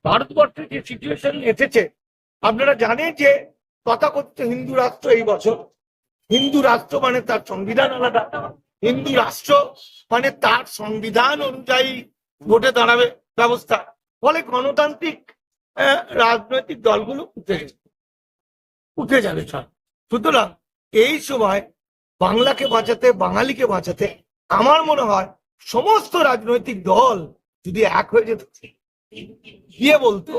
ভারতবর্ষে যে সিচুয়েশন এসেছে, আপনারা জানেন যে তথাকথিত হিন্দু রাষ্ট্র এই বছর, হিন্দু রাষ্ট্র মানে তার সংবিধান আলাদা, হিন্দু রাষ্ট্র মানে তার সংবিধান অনুযায়ী ভোটে দাঁড়াবে ব্যবস্থা, ফলে গণতান্ত্রিক রাজনৈতিক দলগুলো উঠে যাবে সব। সুতরাং এই সময় বাংলাকে বাঁচাতে, বাঙালিকে বাঁচাতে আমার মনে হয় সমস্ত রাজনৈতিক দল যদি এক হয়ে যেত, গিয়ে বলতো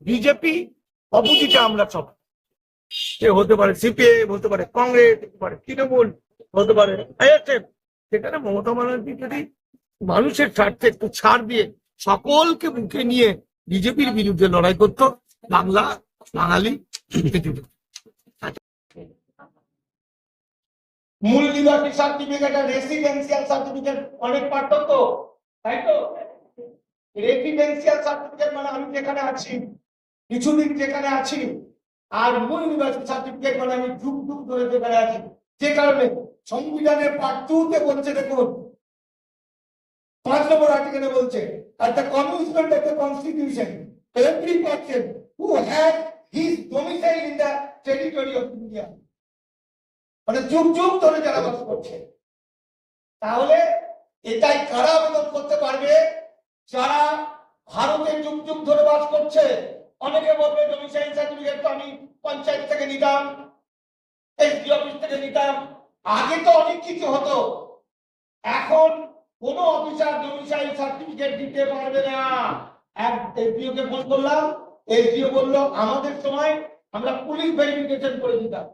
বিজেপি অপোজিটে আমরা সব, সে হতে পারে সিপিএম, হতে পারে কংগ্রেস, হতে পারে তৃণমূল, হতে পারে আইএসএফ, সেখানে মমতা ব্যানার্জি যদি মানুষের স্বার্থে একটু ছাড় দিয়ে সকলকে মুখে নিয়ে বিজেপির বিরুদ্ধে লড়াই করতো, বাংলা বাঙালি মূল নিবাসী সার্টিফিকেট আর রেসিডেন্সিয়াল সার্টিফিকেট অনেক পার্থক্য, তাই তো? রেসিডেন্সিয়াল সার্টিফিকেট মানে আমি যেখানে আছি, কিছুদিন যেখানে আছি, আর মূল নিবাসী সার্টিফিকেট মানে আমি যুগ যুগ ধরে যেখানে আছি। যে কারণে সংবিধানের পার্ট 2 তে বলছে, দেখুন 5 নম্বর আর্টিকেলে বলছে, at the commencement of the constitution every person who has his domicile in the territory of India, মানে যুগ যুগ ধরে যারা বাস করছে, তাহলে এটাই কারা আবেদন করতে পারবে? যারা ভারতে যুগ যুগ ধরে বাস করছে। অনেকে বলবে ডোমিসাইল সার্টিফিকেট তো আমি পঞ্চায়েত থেকে নিতাম, এসডি অফিস থেকে নিতাম, আগে তো অনেক কিছু হতো, এখন কোন অফিসার ডোমিসাইল সার্টিফিকেট দিতে পারবে না। এক এসডিও কে ফোন করলাম, এসডিও বললো আমাদের সময় আমরা পুলিশ ভেরিফিকেশন করে দিতাম,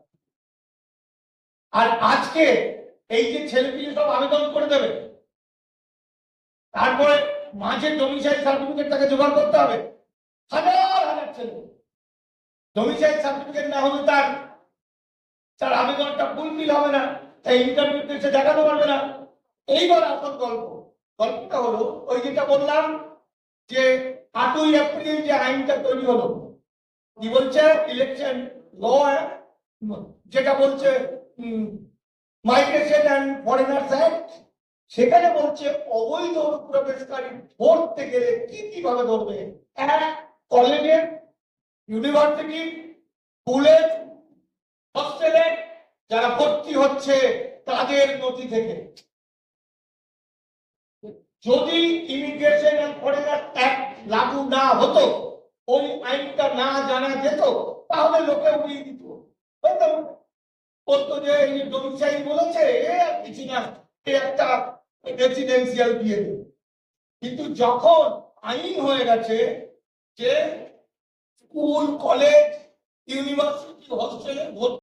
আর আজকে এই যে ছেলেপিলে সব আবেদন করে দেবে, তারপরে মাঝে ডোমিসাইল সার্টিফিকেট তাকে জোগাড় করতে হবে। হাজার হাজার ছেলে ডোমিসাইল সার্টিফিকেট না হলে তার আবেদনটা ফুলফিল হবে না, তাই ইন্টারভিউতে সে দেখাতে পারবে না। এইবার আসল গল্পটা হলো ওই যেটা বললাম যে 8ই এপ্রিল যে আইনটা তৈরি হলো, কি বলছে? ইলেকশন ল, যেটা বলছে মাইগ্রেশন অ্যান্ড ফরেনার্স অ্যাক্ট, সেখানে বলছে অবৈধ অনুপ্রবেশকারী ধরতে গেলে কি কিভাবে ধরবে। এক, কলেজের, ইউনিভার্সিটি, স্কুলের, হস্টেলে যারা ভর্তি হচ্ছে তাদের নথি থেকে। যদি ইমিগ্রেশন এন্ড ফরেনার্স অ্যাক্ট লাগু না হতো, ওই আইনটা না জানা যেত, তাহলে লোকে উড়িয়ে দিত, বলতো যে এই ডোমিসাইল বলেছে আর কিছু না, একটা রেসিডেন্সিয়াল দিয়ে দেবে। কিন্তু যখন আইন হয়ে গেছে যে স্কুল, কলেজ, ইউনিভার্সিটি